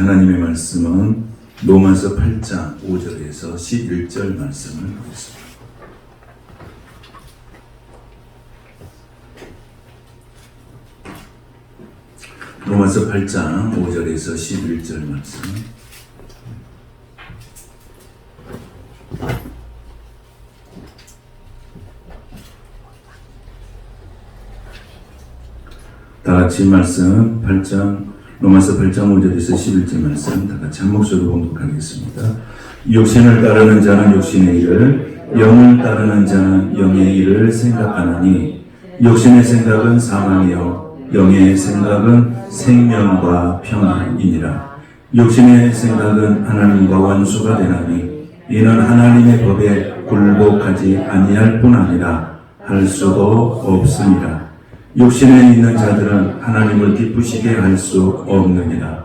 하나님의 말씀은 로마서 8장 5절에서 11절 말씀을 보겠습니다. 로마서 8장 5절에서 11절 말씀. 다 같이 말씀 로마서 8장 5절에서 11절 말씀 다 같이 한 목소리로 봉독하겠습니다. 육신을 따르는 자는 육신의 일을, 영을 따르는 자는 영의 일을 생각하나니 육신의 생각은 사망이요 영의 생각은 생명과 평안이니라. 육신의 생각은 하나님과 원수가 되나니 이는 하나님의 법에 굴복하지 아니할 뿐 아니라 할 수도 없습니다. 육신에 있는 자들은 하나님을 기쁘시게 할 수 없느니라.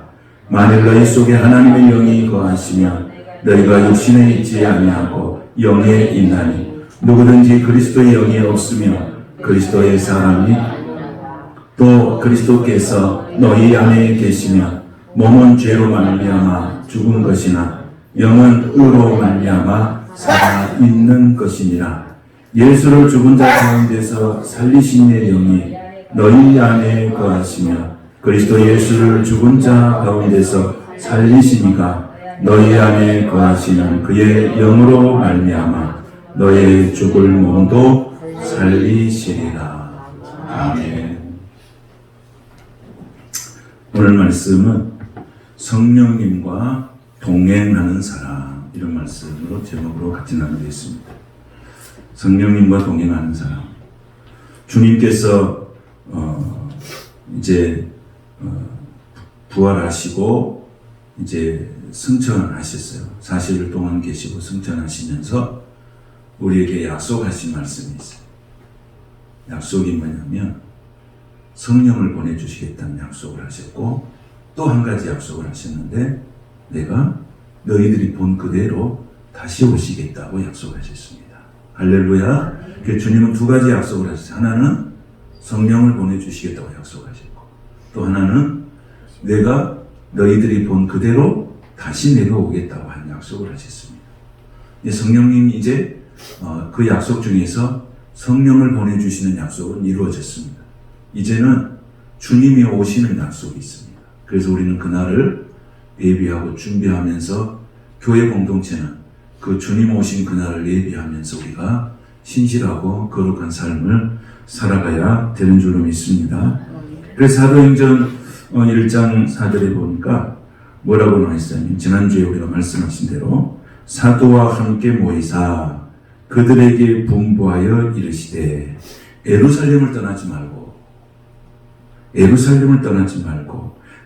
만일 너희 속에 하나님의 영이 거하시면 너희가 육신에 있지 아니하고 영에 있나니 누구든지 그리스도의 영이 없으면 그리스도의 사람이 또 그리스도께서 너희 안에 계시면 몸은 죄로 말미암아 죽은 것이나 영은 의로 말미암아 살아 있는 것이니라. 예수를 죽은 자 가운데서 살리신 이의 영이 너희 안에 거하시며 그리스도 예수를 죽은 자 가운데서 살리시니가 너희 안에 거하시는 그의 영으로 말미암아 너의 죽을 몸도 살리시리라. 아멘. 오늘 말씀은 성령님과 동행하는 사람, 이런 말씀으로 제목으로 같이 나누겠습니다. 성령님과 동행하는 사람. 주님께서 이제 부활하시고 이제 승천하셨어요. 40일 동안 계시고 승천하시면서 우리에게 약속하신 말씀이 있어요. 약속이 뭐냐면 성령을 보내주시겠다는 약속을 하셨고 또 한 가지 약속을 하셨는데 내가 너희들이 본 그대로 다시 오시겠다고 약속하셨습니다. 할렐루야. 주님은 두 가지 약속을 하셨어요. 하나는 성령을 보내주시겠다고 약속하셨고 또 하나는 내가 너희들이 본 그대로 다시 내려오겠다고 한 약속을 하셨습니다. 성령님이 이제 그 약속 중에서 성령을 보내주시는 약속은 이루어졌습니다. 이제는 주님이 오시는 약속이 있습니다. 그래서 우리는 그날을 예비하고 준비하면서 교회 공동체는 그 주님 오신 그날을 예비하면서 우리가 신실하고 거룩한 삶을 살아가야 되는 줄로 믿습니다. 그래서 사도행전 1장 4절에 보니까 뭐라고 나와있어요? 지난주에 우리가 말씀하신 대로 사도와 함께 모이사 그들에게 분부하여 이르시되 예루살렘을 떠나지 말고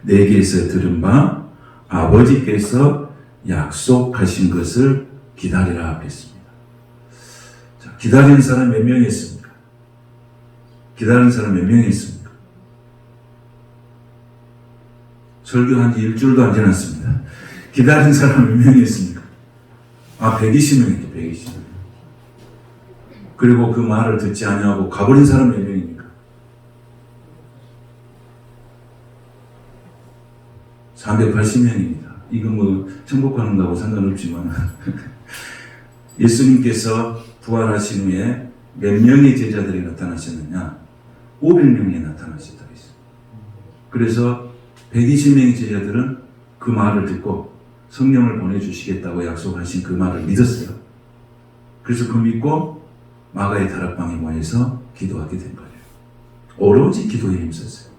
내게서 들은 바 아버지께서 약속하신 것을 기다리라 그랬습니다. 자, 기다리는 사람 몇 명이 있습니까? 기다리는 사람 몇 명이 있습니까? 설교한 지 일주일도 안 지났습니다. 기다리는 사람 몇 명이 있습니까? 120명이죠. 120명. 그리고 그 말을 듣지 아니하고 가버린 사람 몇 명입니까? 380명입니다. 이건 뭐 천국 가는 거하고 상관없지만 예수님께서 부활하신 후에 몇 명의 제자들이 나타나셨느냐? 500명이 나타나셨다고 했어요. 그래서 120명의 제자들은 그 말을 듣고 성령을 보내주시겠다고 약속하신 그 말을 믿었어요. 그래서 그 믿고 마가의 다락방에 모여서 기도하게 된 거예요. 오로지 기도에 힘썼어요.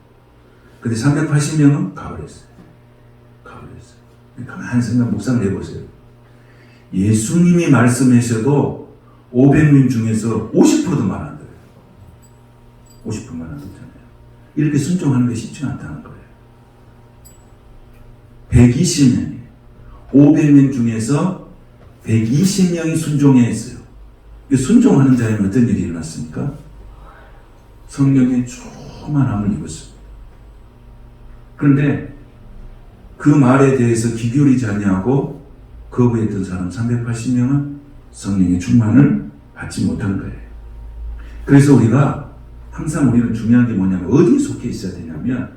근데 380명은 가버렸어요. 가만히 생각 묵상을 해보세요. 예수님이 말씀하셔도 500명 중에서 50%도 말 안 들어요. 50%만 안 듣잖아요. 이렇게 순종하는 게 쉽지 않다는 거예요. 120명이 500명 중에서 120명이 순종했어요. 순종하는 자에는 어떤 일이 일어났습니까? 성령의 충만함을 입었습니다. 그런데 그 말에 대해서 귀 기울이지 아니하고 거부했던 사람 380명은 성령의 충만을 받지 못한 거예요. 그래서 우리가 항상 우리는 중요한 게 뭐냐면 어디에 속해 있어야 되냐면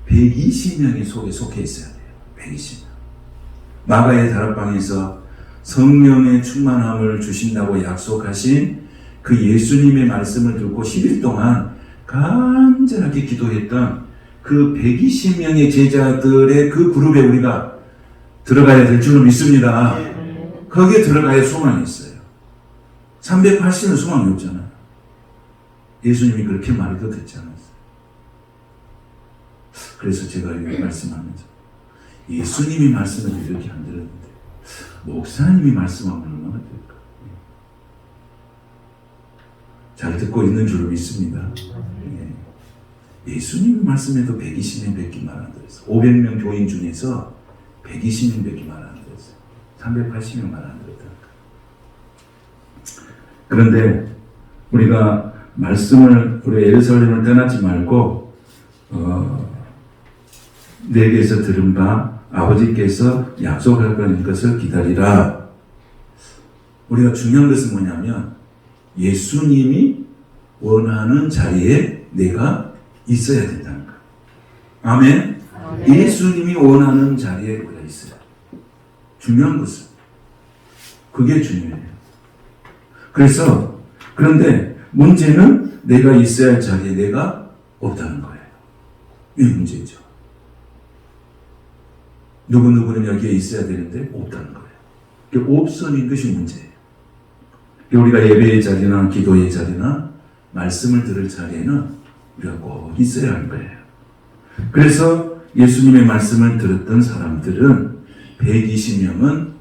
120명의 속에 속해 있어야 돼요. 120명. 마가의 다락방에서 성령의 충만함을 주신다고 약속하신 그 예수님의 말씀을 듣고 10일 동안 간절하게 기도했던 그 120명의 제자들의 그 그룹에 우리가 들어가야 될 줄로 믿습니다. 거기에 들어가야 소망이 있어요. 380은 소망이 없잖아요. 예수님이 그렇게 말해도 듣지 않았어요. 그래서 제가 이렇게 말씀하면서 예수님이 말씀을 이렇게 안 들었는데 목사님이 말씀하면 얼마나 될까? 잘 듣고 있는 줄로 믿습니다. 예수님이 말씀해도 120명밖에 말 안 들었어요. 500명 교인 중에서 120명밖에 말 안 들었어요. 380명 말 안 들었다. 그런데 우리가 말씀을 우리 예루살렘을 떠나지 말고 내게서 들은 바 아버지께서 약속할 것을 기다리라. 우리가 중요한 것은 뭐냐면 예수님이 원하는 자리에 내가 있어야 된다는 거. 아멘. 예수님이 원하는 자리에 우리가 있어야 돼. 중요한 것은 그게 중요해요. 그래서 그런데 문제는 내가 있어야 할 자리에 내가 없다는 거예요. 이 문제죠. 누구누구는 여기에 있어야 되는데 없다는 거예요. 없어진 것이 문제예요. 우리가 예배의 자리나 기도의 자리나 말씀을 들을 자리에는 우리가 꼭 있어야 할 거예요. 그래서 예수님의 말씀을 들었던 사람들은 120명은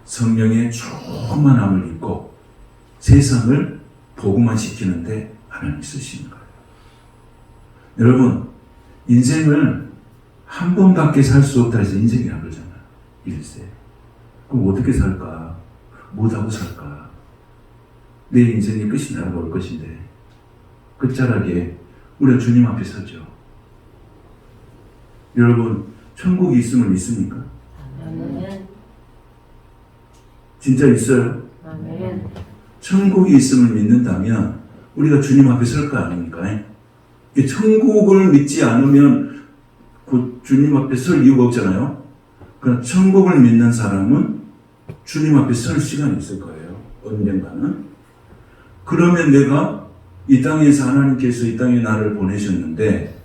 성령의 충만함을 입고 세상을 복음화 시키는데 하나님이 쓰시는 거예요. 여러분, 인생을 한 번밖에 살 수 없다 해서 인생이라고 그러잖아요. 일세. 그럼 어떻게 살까? 못하고 살까? 내 인생의 끝이 날아올 것인데 끝자락에 우리가 주님 앞에 서죠. 여러분, 천국이 있음을 믿습니까? 아멘. 진짜 있어요? 아멘. 천국이 있음을 믿는다면 우리가 주님 앞에 설 거 아닙니까? 천국을 믿지 않으면 그 주님 앞에 설 이유가 없잖아요. 그러나 천국을 믿는 사람은 주님 앞에 설 시간이 있을 거예요. 언젠가는. 그러면 내가 이 땅에서 하나님께서 이 땅에 나를 보내셨는데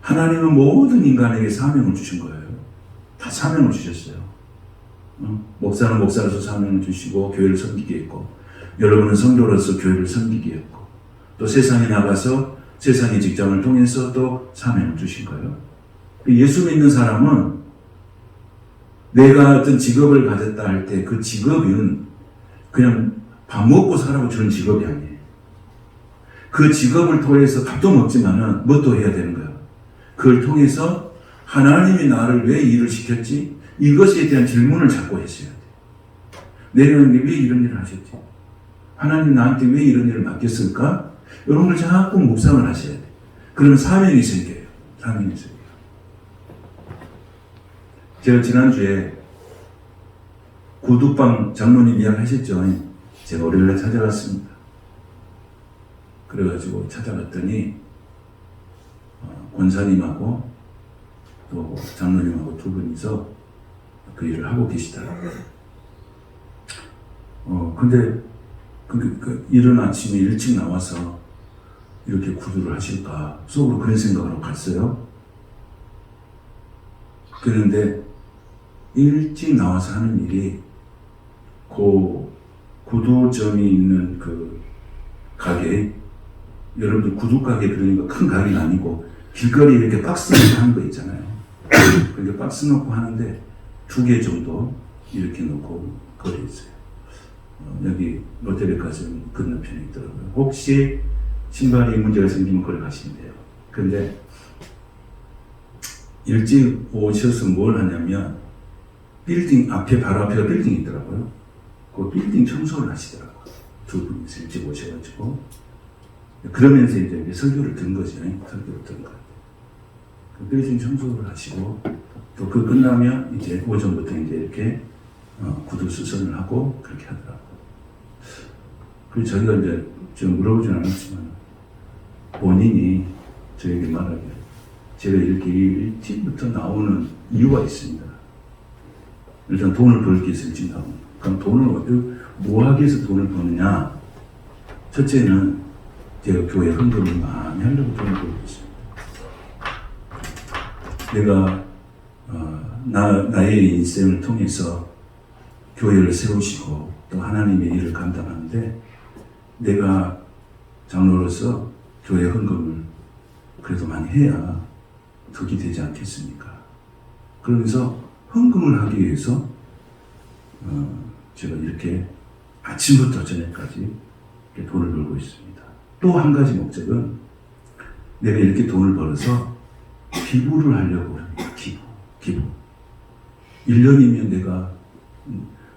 하나님은 모든 인간에게 사명을 주신 거예요. 다 사명을 주셨어요. 목사는 목사로서 사명을 주시고 교회를 섬기게 했고 여러분은 성도로서 교회를 섬기게 했고 또 세상에 나가서 세상의 직장을 통해서 또 사명을 주신 거예요. 예수 믿는 사람은 내가 어떤 직업을 가졌다 할 때 그 직업은 그냥 밥 먹고 살라고 주는 직업이 아니에요. 그 직업을 통해서 밥도 먹지만은 뭣도 해야 되는 거예요. 그걸 통해서 하나님이 나를 왜 일을 시켰지? 이것에 대한 질문을 자꾸 했어야 돼요. 내가 왜 이런 일을 하셨지? 하나님 나한테 왜 이런 일을 맡겼을까? 이런 걸 자꾸 묵상을 하셔야 돼요. 그러면 사명이 생겨요. 사명이 생겨요. 제가 지난주에 구두방 장로님 이야기 하셨죠? 제가 월요일에 찾아갔습니다. 그래가지고 찾아갔더니 권사님하고 또 장로님하고 두 분이서 그 일을 하고 계시더라고요. 근데 이른 아침에 일찍 나와서 이렇게 구두를 하실까 속으로 그런 생각으로 갔어요. 그런데 일찍 나와서 하는 일이 그 구두점이 있는 그 가게, 여러분들 구두 가게 그러니까 큰 가게는 아니고 길거리에 이렇게 박스 놓고 하는 거 있잖아요. 그렇게 박스 놓고 하는데 2개 정도 이렇게 놓고 거리에 있어요. 여기 롯데백화점 건너편에 있더라고요. 혹시 신발이 문제가 생기면 거기 가시면 돼요. 근데 일찍 오셔서 뭘 하냐면 빌딩 앞에 바로 앞에가 빌딩이 있더라고요. 그 빌딩 청소를 하시더라고요. 두 분이서 일찍 오셔가지고 그러면서 이제 설교를 든 거죠. 설교를 든 거예요. 그 빌딩 청소를 하시고 또 그 끝나면 이제 오전부터 이제 이렇게 구두 수선을 하고 그렇게 하더라고요. 그리고 저희가 이제 지금 물어보진 않았지만 본인이 저에게 말하기를 제가 이렇게 일찍부터 나오는 이유가 있습니다. 일단 돈을 벌기 위해서 일진다고. 그럼 돈을 뭐 하기 위해서 돈을 버느냐? 첫째는 제가 교회 헌금을 많이 하려고 돈을 벌고 있습니다. 내가 나의 인생을 통해서 교회를 세우시고 또 하나님의 일을 감당하는데 내가 장로로서 교회 헌금을 그래도 많이 해야 덕이 되지 않겠습니까? 그러면서 헌금을 하기 위해서 제가 이렇게 아침부터 저녁까지 이렇게 돈을 벌고 있습니다. 또 한 가지 목적은 내가 이렇게 돈을 벌어서 기부를 하려고 합니다. 기부. 1년이면 내가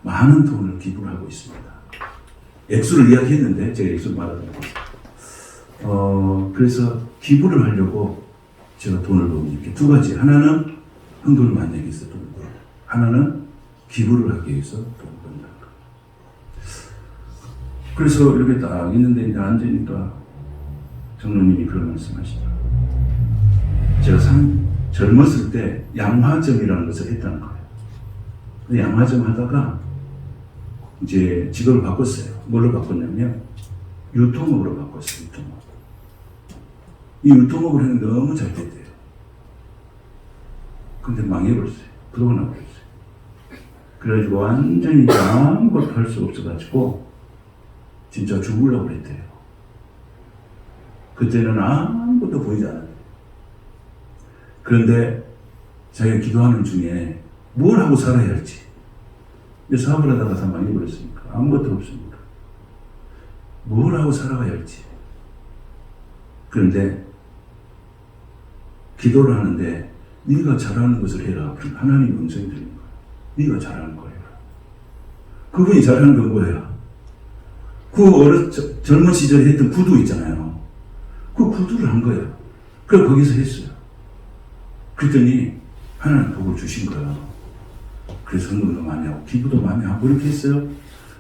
많은 돈을 기부를 하고 있습니다. 액수를 이야기했는데 제가 액수를 말하자면 그래서 기부를 하려고 제가 돈을 벌고 이렇게 두 가지. 하나는 헌금을 많이 하기 위해서 돈을 벌고 하나는 기부를 하기 위해서 돈을 번다. 그래서 이렇게 딱 있는데 이제 앉으니까 장로님이 그런 말씀하시더라고요. 제가 젊었을 때 양화점이라는 것을 했다는 거예요. 근데 양화점 하다가 이제 직업을 바꿨어요. 뭘로 바꿨냐면 유통업으로 바꿨어요. 유통업. 이 유통업을 했는데 너무 잘 됐대요. 근데 망해버렸어요. 그러고 나버렸어요. 그래가지고 완전히 아무것도 할 수 없어가지고 진짜 죽으려고 그랬대요. 그때는 아무것도 보이지 않아요. 그런데 자기가 기도하는 중에 뭘 하고 살아야 할지. 사업을 하다가 다 망해버렸으니까 아무것도 없으니까 뭘 하고 살아가야 할지. 그런데 기도를 하는데 네가 잘하는 것을 해라. 하나님의 음성이 들린 거야. 네가 잘하는 거 해라. 그분이 잘하는 건 뭐예요? 젊은 시절에 했던 구두 있잖아요. 그 구두를 한 거예요. 그래서 거기서 했어요. 그랬더니 하나님 복을 주신 거예요. 그래서 헌금도 많이 하고 기부도 많이 하고 이렇게 했어요.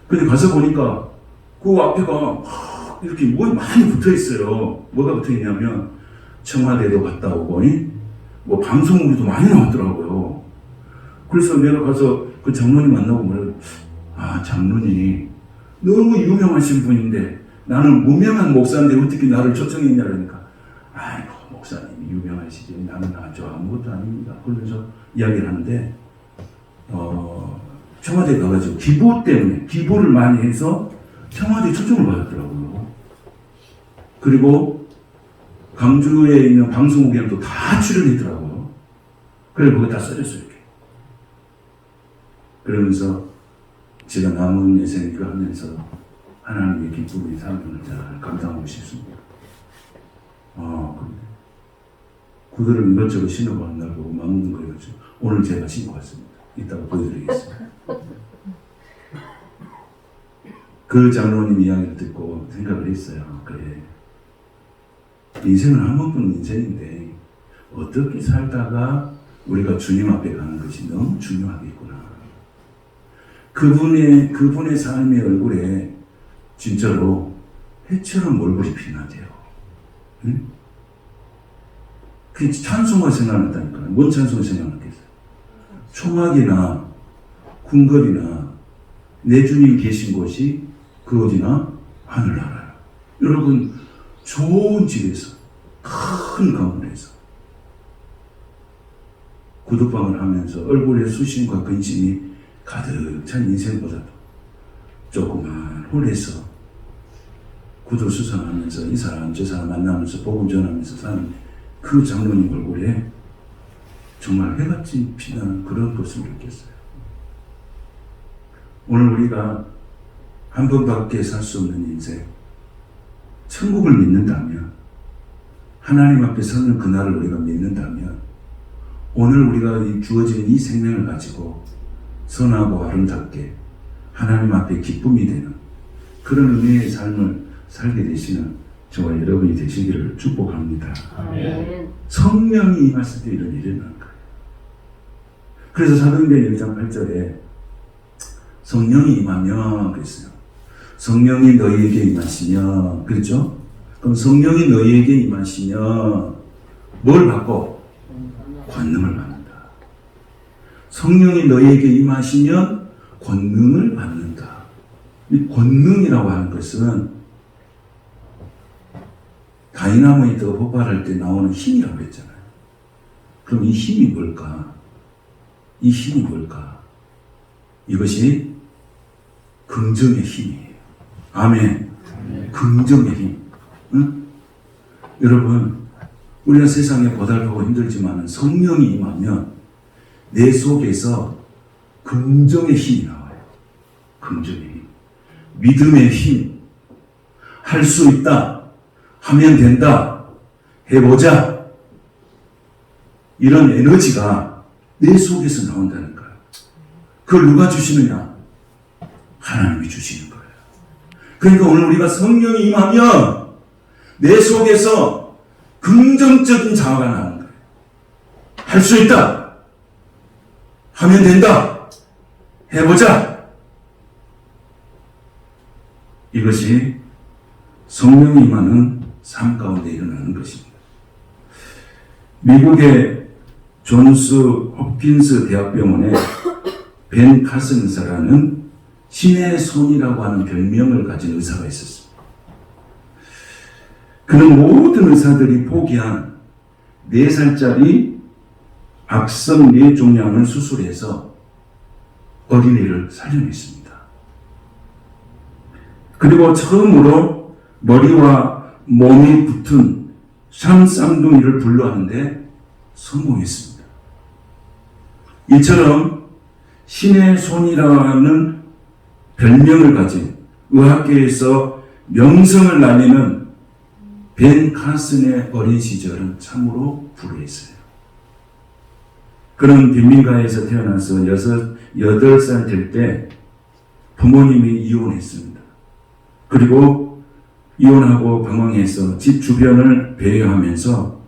근데 가서 보니까 그 앞에가 이렇게 뭐 많이 붙어 있어요. 뭐가 붙어 있냐면 청와대도 갔다 오고 뭐 방송국에도 많이 나왔더라고요. 그래서 내가 가서 그 장로님 만나고 말해요. 장로님 너무 유명하신 분인데 나는 무명한 목사인데 어떻게 나를 초청했냐 그러니까 아이고 목사님이 유명하시지 나는 저 아무것도 아닙니다. 그러면서 이야기를 하는데 청와대에 가가지고 기부 때문에 기부를 많이 해서 청와대 초청을 받았더라고요. 그리고 광주에 있는 방송국에는 또 다 출연했더라고요. 그래서 거기 다 써졌어요. 이렇게. 그러면서 제가 남은 인생을 하면서 하나님의 기쁨의 삶을 잘 감당하고 싶습니다. 구두를 이것저것 신어보는 날 보고 막는 거예요. 오늘 제가 신고 왔습니다. 이따가 보여드리겠습니다. 그 장로님 이야기를 듣고 생각을 했어요. 그래. 인생은 한 번뿐인 인생인데 어떻게 살다가 우리가 주님 앞에 가는 것이 너무 중요하겠구나. 그분의 삶의 얼굴에 진짜로 해처럼 얼굴이 빛나대요. 응? 그 찬송가 생각났다니까요. 뭔 찬송가 생각났겠어요? 초막이나 궁궐이나 내 주님 계신 곳이 그 어디나 하늘나라야. 여러분 좋은 집에서 큰 건물에서 구두방을 하면서 얼굴에 수심과 근심이 가득 찬 인생보다도 조그만 홀에서 구두 수선하면서 이 사람 저 사람 만나면서 복음 전하면서 사는 그 장로님 얼굴에 정말 해같이 빛나는 그런 것을 느꼈어요. 오늘 우리가 한 번밖에 살 수 없는 인생, 천국을 믿는다면, 하나님 앞에 서는 그날을 우리가 믿는다면, 오늘 우리가 주어진 이 생명을 가지고 선하고 아름답게 하나님 앞에 기쁨이 되는 그런 의미의 삶을 살게 되시는 저와 여러분이 되시기를 축복합니다. 아멘. 성령이 임했을 때 이런 일이 일어나는 거예요. 그래서 사도행전 1장 8절에 성령이 임하면 그랬어요. 성령이 너희에게 임하시면 그렇죠? 그럼 성령이 너희에게 임하시면 뭘 받고? 권능을 받는다. 성령이 너희에게 임하시면 권능을 받는다. 이 권능이라고 하는 것은 다이나마이트가 폭발할 때 나오는 힘이라고 했잖아요. 그럼 이 힘이 뭘까? 이 힘이 뭘까? 이것이 긍정의 힘이에요. 아멘. 긍정의 힘. 응? 여러분, 우리가 세상에 고달프고 힘들지만 성령이 임하면 내 속에서 긍정의 힘이 나와요. 긍정의 힘. 믿음의 힘. 할 수 있다. 하면 된다. 해보자. 이런 에너지가 내 속에서 나온다는 거예요. 그걸 누가 주시느냐? 하나님이 주시는 거예요. 그러니까 오늘 우리가 성령이 임하면 내 속에서 긍정적인 자아가 나오는 거예요. 할 수 있다. 하면 된다. 해보자. 이것이 성령이 임하는 삶 가운데 일어나는 것입니다. 미국의 존스 홉킨스 대학병원에 벤 카슨 의사라는 신의 손이라고 하는 별명을 가진 의사가 있었습니다. 그는 모든 의사들이 포기한 4살짜리 악성 뇌종양을 수술해서 어린이를 살려냈습니다. 그리고 처음으로 머리와 몸이 붙은 쌍둥이를 분류하는데 성공했습니다. 이처럼 신의 손이라는 별명을 가진 의학계에서 명성을 날리는 벤 카슨의 어린 시절은 참으로 불우했어요. 그는 빈민가에서 태어나서 8살 될 때 부모님이 이혼했습니다. 그리고 이혼하고 방황해서 집 주변을 배회하면서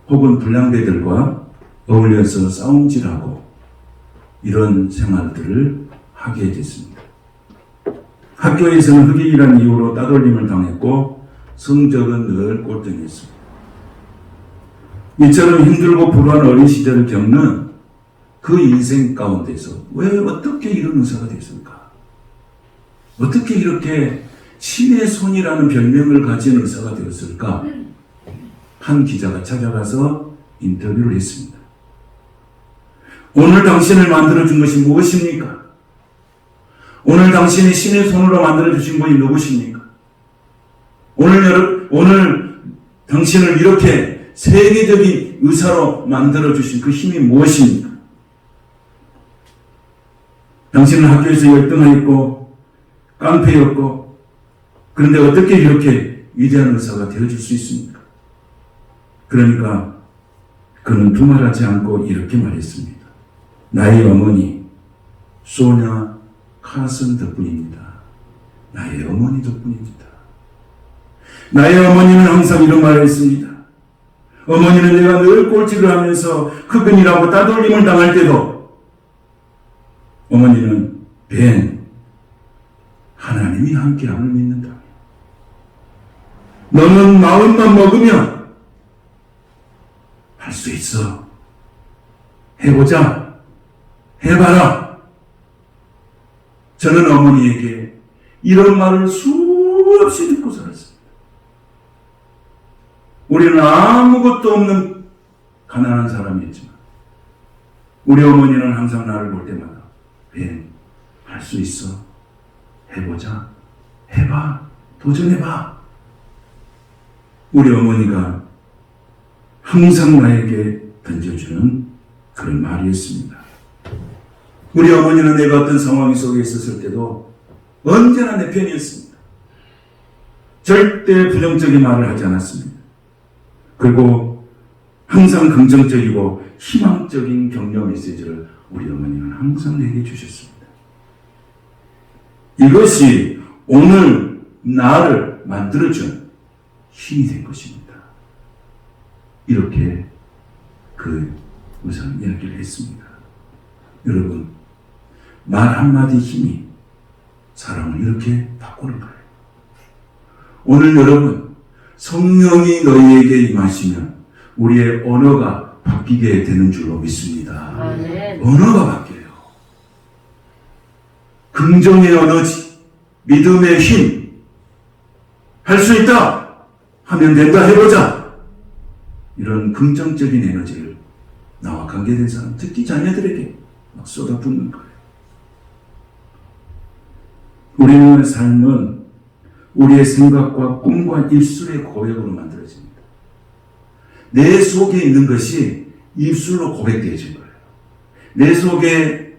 혹은 불량배들과 어울려서 싸움질하고 이런 생활들을 하게 됐습니다. 학교에서는 흑인이라는 이유로 따돌림을 당했고 성적은 늘 꼴등이었습니다. 이처럼 힘들고 불우한 어린 시절을 겪는 그 인생 가운데서 왜 어떻게 이런 의사가 됐습니까? 어떻게 이렇게 신의 손이라는 별명을 가진 의사가 되었을까? 한 기자가 찾아가서 인터뷰를 했습니다. 오늘 당신을 만들어준 것이 무엇입니까? 오늘 당신이 신의 손으로 만들어주신 분이 누구십니까? 오늘 당신을 이렇게 세계적인 의사로 만들어주신 그 힘이 무엇입니까? 당신은 학교에서 열등하였고 깡패였고 그런데 어떻게 이렇게 위대한 의사가 되어줄 수 있습니까? 그러니까 그는 두말하지 않고 이렇게 말했습니다. 나의 어머니 소냐 카슨 덕분입니다. 나의 어머니 덕분입니다. 나의 어머니는 항상 이런 말을 했습니다. 어머니는 내가 늘 꼴찌를 하면서 흑인이라고 따돌림을 당할 때도 어머니는 벤 하나님이 함께함을 믿는다. 너는 마음만 먹으면 할 수 있어. 해보자. 해봐라. 저는 어머니에게 이런 말을 수없이 듣고 살았습니다. 우리는 아무것도 없는 가난한 사람이었지만 우리 어머니는 항상 나를 볼 때마다 벤, 할 수 있어. 해보자. 해봐. 도전해봐. 우리 어머니가 항상 나에게 던져주는 그런 말이었습니다. 우리 어머니는 내가 어떤 상황 속에 있었을 때도 언제나 내 편이었습니다. 절대 부정적인 말을 하지 않았습니다. 그리고 항상 긍정적이고 희망적인 격려 메시지를 우리 어머니는 항상 내게 주셨습니다. 이것이 오늘 나를 만들어준 힘이 된 것입니다. 이렇게 그 우선 이야기를 했습니다. 여러분, 말 한마디 힘이 사람을 이렇게 바꾸는 거예요. 오늘 여러분, 성령이 너희에게 임하시면 우리의 언어가 바뀌게 되는 줄로 믿습니다. 아멘. 언어가 바뀌어요. 긍정의 에너지, 믿음의 힘, 할 수 있다 하면 된다, 해보자, 이런 긍정적인 에너지를 나와 관계된 사람, 특히 자녀들에게 막 쏟아붓는 거예요. 우리의 삶은 우리의 생각과 꿈과 입술의 고백으로 만들어집니다. 내 속에 있는 것이 입술로 고백되어진 거예요. 내 속에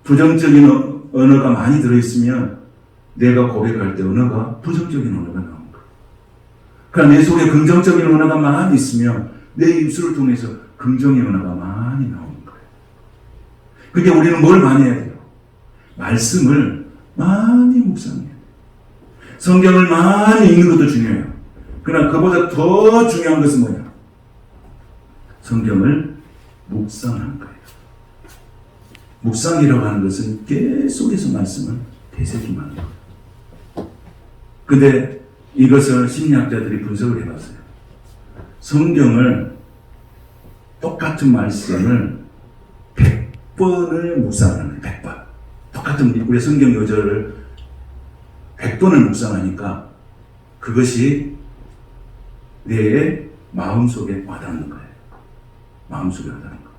부정적인 언어가 많이 들어있으면 내가 고백할 때 언어가 부정적인 언어가 나오는 거예요. 그러니까 내 속에 긍정적인 언어가 많이 있으면 내 입술을 통해서 긍정의 언어가 많이 나오는 거예요. 그러니까 우리는 뭘 많이 해야 돼요? 말씀을 많이 묵상해야 돼요. 성경을 많이 읽는 것도 중요해요. 그러나 그보다 더 중요한 것은 뭐냐? 성경을 묵상하는 거예요. 묵상이라고 하는 것은 계속해서 말씀을 되새김하는 거예요. 근데 이것을 심리학자들이 분석을 해봤어요. 성경을 똑같은 말씀을 100번을 묵상하는 거예요. 100번. 똑같은 우리 성경 요절을 100번을 묵상하니까 그것이 내 마음속에 와닿는 거예요. 마음속에 와닿는 거.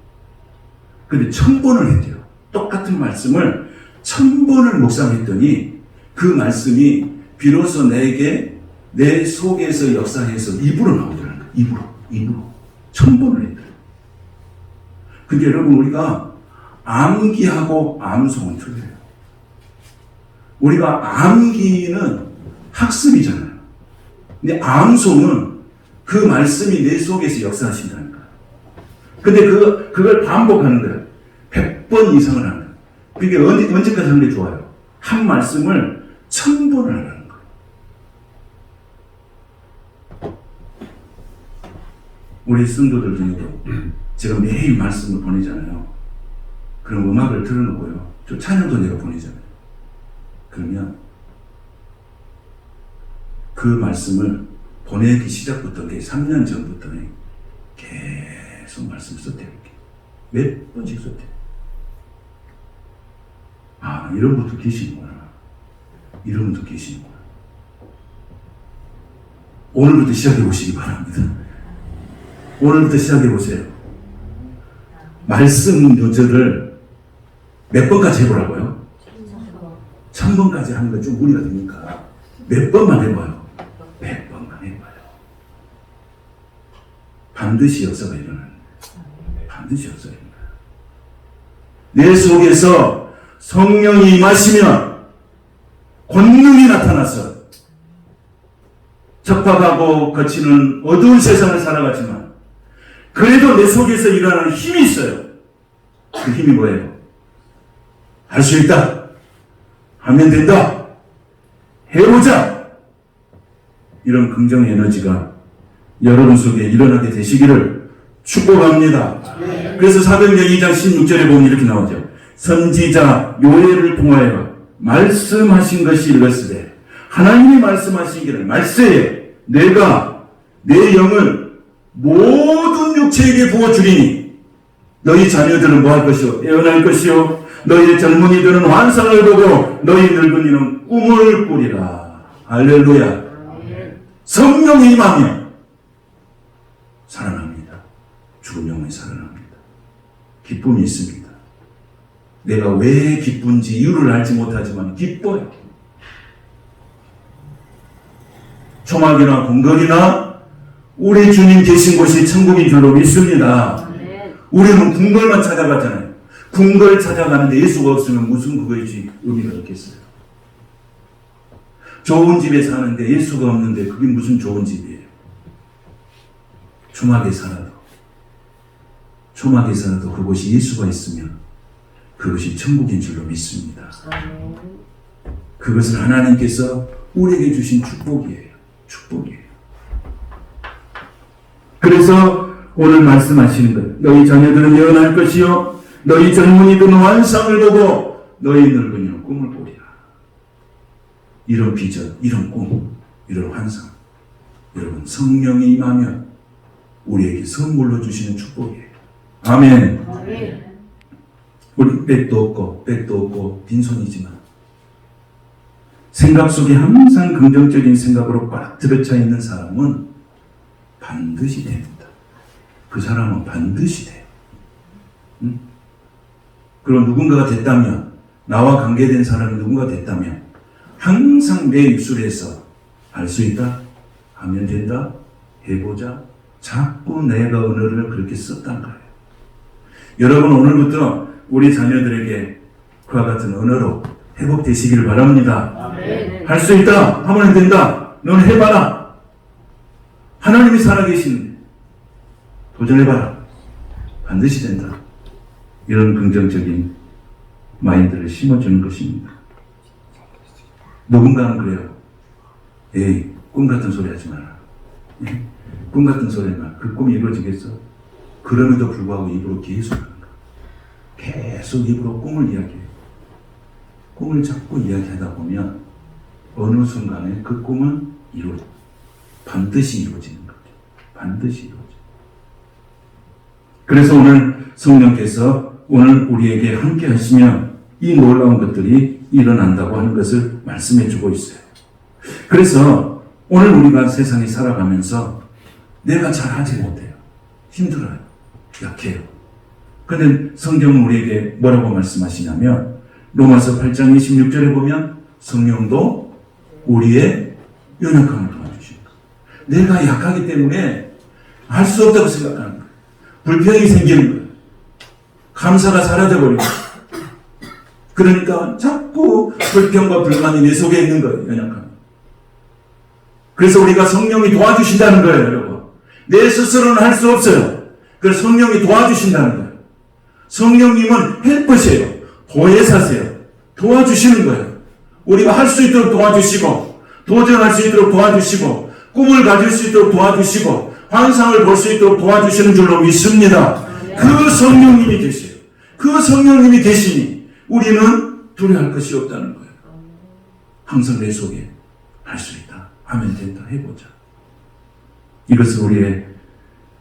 근데 1000번을 했대요. 똑같은 말씀을 1000번을 묵상했더니 그 말씀이 비로소 내게 내 속에서 역사해서 입으로 나오더라는 거예요. 입으로. 1000번을 했대요. 근데 여러분, 우리가 암기하고 암송은 틀려요. 우리가 암기는 학습이잖아요. 근데 암송은 그 말씀이 내 속에서 역사하신다는 거예요. 근데 그걸 반복하는 거예요. 100번 이상을 하는 거예요. 그게 언제까지 하는 게 좋아요? 한 말씀을 1000번을 하는 거예요. 우리 성도들 중에도 제가 매일 말씀을 보내잖아요. 그럼 음악을 틀어놓고요. 저 찬양도 내가 보내잖아요. 그러면 그 말씀을 보내기 시작부터 3년 전부터 계속 말씀 썼대요. 몇 번씩 썼대요. 아, 이런 분도 계시는구나. 이런 분도 계시는구나. 오늘부터 시작해 보시기 바랍니다. 오늘부터 시작해 보세요. 말씀 요절을 몇 번까지 해보라고요? 1000번까지 하는 건 좀 무리가 되니까 몇 번만 해봐요. 100번만 해봐요. 반드시 역사가 일어나요. 반드시 역사가 일어나요. 내 속에서 성령이 임하시면 권능이 나타나서 척박하고 거치는 어두운 세상을 살아가지만 그래도 내 속에서 일어나는 힘이 있어요. 그 힘이 뭐예요? 할 수 있다. 하면 된다. 해보자. 이런 긍정 에너지가 여러분 속에 일어나게 되시기를 축복합니다. 그래서 사도행전 2장 16절에 보면 이렇게 나오죠. 선지자 요엘을 통하여 말씀하신 것이 이것이되 하나님이 말씀하시기를 말세에 내가 내 영을 모든 육체에게 부어주리니 너희 자녀들은 뭐할 것이요? 애원할 것이요? 너희 젊은이들은 환상을 보고 너희 늙은이는 꿈을 꾸리라. 할렐루야. 성령이 임하면 살아납니다. 죽은 영혼이 살아납니다. 기쁨이 있습니다. 내가 왜 기쁜지 이유를 알지 못하지만 기뻐요. 초막이나 궁궐이나 우리 주님 계신 곳이 천국인 줄로 믿습니다. 우리는 궁궐만 찾아가잖아요. 궁궐 찾아가는데 예수가 없으면 무슨 그것이 의미가 있겠어요? 좋은 집에 사는데 예수가 없는데 그게 무슨 좋은 집이에요? 초막에 살아도 그곳이 예수가 있으면 그것이 천국인 줄로 믿습니다. 그것은 하나님께서 우리에게 주신 축복이에요. 축복이에요. 그래서 오늘 말씀하시는 것, 너희 자녀들은 예언할 것이요 너희 젊은이들은 환상을 보고 너희 늙은이는 꿈을 꾸리라. 이런 비전, 이런 꿈, 이런 환상, 여러분 성령이 임하면 우리에게 선물로 주시는 축복이에요. 아멘. 아멘. 우리 백도 없고 빈손이지만 생각 속에 항상 긍정적인 생각으로 꽉 들어차 있는 사람은 반드시 됩니다. 그 사람은 반드시 돼요. 응? 그리고 누군가가 됐다면, 나와 관계된 사람이 누군가 됐다면 항상 내 입술에서 할 수 있다, 하면 된다, 해보자, 자꾸 내가 언어를 그렇게 썼단 거예요. 여러분, 오늘부터 우리 자녀들에게 그와 같은 언어로 회복되시기를 바랍니다. 아멘. 할 수 있다, 하면 된다, 넌 해봐라. 하나님이 살아계시는데 도전해봐라. 반드시 된다. 이런 긍정적인 마인드를 심어주는 것입니다. 누군가는 그래요. 에이, 꿈 같은 소리 하지 마라. 꿈 같은 소리 하지 마라. 그 꿈이 이루어지겠어? 그럼에도 불구하고 입으로 계속 하는 거야. 계속 입으로 꿈을 이야기해요. 꿈을 자꾸 이야기하다 보면 어느 순간에 그 꿈은 반드시 이루어지는 거죠. 반드시 이루어져요. 그래서 오늘 성령께서 오늘 우리에게 함께 하시면 이 놀라운 것들이 일어난다고 하는 것을 말씀해 주고 있어요. 그래서 오늘 우리가 세상에 살아가면서 내가 잘하지 못해요. 힘들어요. 약해요. 그런데 성경은 우리에게 뭐라고 말씀하시냐면 로마서 8장 26절에 보면 성령도 우리의 연약함을 도와주십니다. 내가 약하기 때문에 할 수 없다고 생각하는 거예요. 불평이 생기는 거예요. 감사가 사라져버리고, 그러니까 자꾸 불평과 불만이 내 속에 있는 거예요. 연약함. 그래서 우리가 성령이 도와주신다는 거예요, 여러분. 내 스스로는 할 수 없어요. 그래서 성령이 도와주신다는 거예요. 성령님은 헬퍼세요. 보혜사세요. 도와주시는 거예요. 우리가 할 수 있도록 도와주시고, 도전할 수 있도록 도와주시고, 꿈을 가질 수 있도록 도와주시고, 환상을 볼 수 있도록 도와주시는 줄로 믿습니다. 그 성령님이 계세요. 그 성령님이 계시니 우리는 두려워할 것이 없다는 거예요. 항상 내 속에 할 수 있다, 하면 된다, 해보자. 이것을 우리의